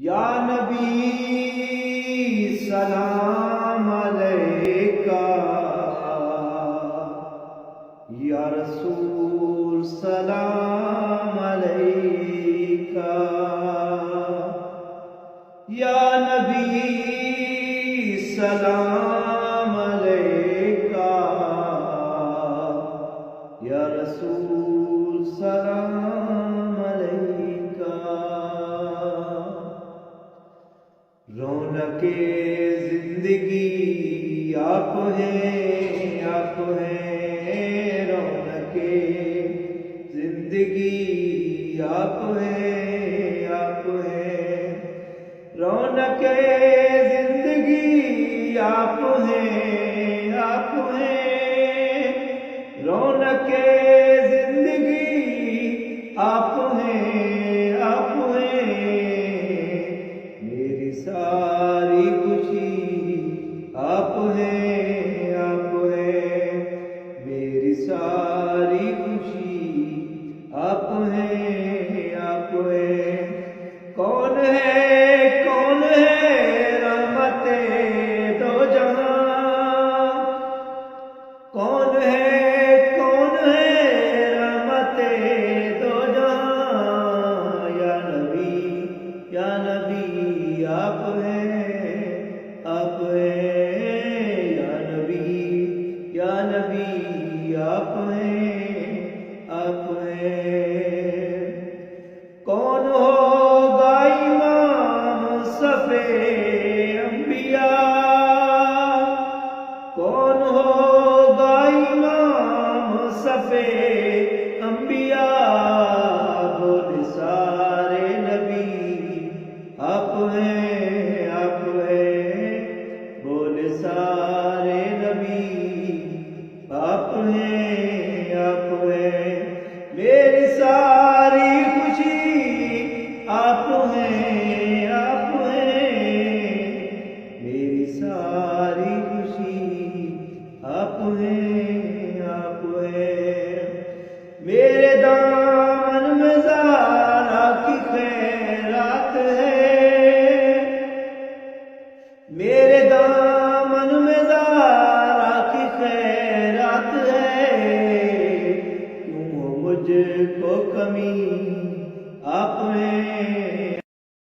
یا نبی سلام علیکہ، یا رسول سلام علیکہ، یا نبی سلام علیکہ، یا رسول سلام علیکہ۔ رونق زندگی آپ ہیں، آپ ہیں، رونق زندگی آپ ہیں، آپ ہیں، رونق زندگی آپ ہیں، آپ ہیں، رونق زندگی آپ ہیں، آپ ہیں، میری ساری خوشی آپ ہیں، آپ ہیں، میری ساری خوشی آپ ہیں، آپ ہیں۔ کون ہے، کون ہے رحمت دو جہاں، کون ہے، کون ہے رحمت دو جہاں، یا نبی، یا نبی آپ ہیں، آپ ہیں، یا نبی، یا نبی آپ ہیں، آپ ہیں۔ کون ہوگا امام صف انبیاء، کون ہوگا امام صف انبیاء، بول سارے نبی آپ ہیں، آپ ہیں، بول سارے نبی آپ ہیں، آپ ہیں، میری ساری خوشی آپ ہیں، آپ ہیں، میری ساری خوشی آپ ہیں، آپ ہیں، میرے دامن میں زہرا کی خیرات ہے، میرے دامن میں زہرا کی خیرات ہے، کیوں ہو مجھ کو کمی آپ ہیں،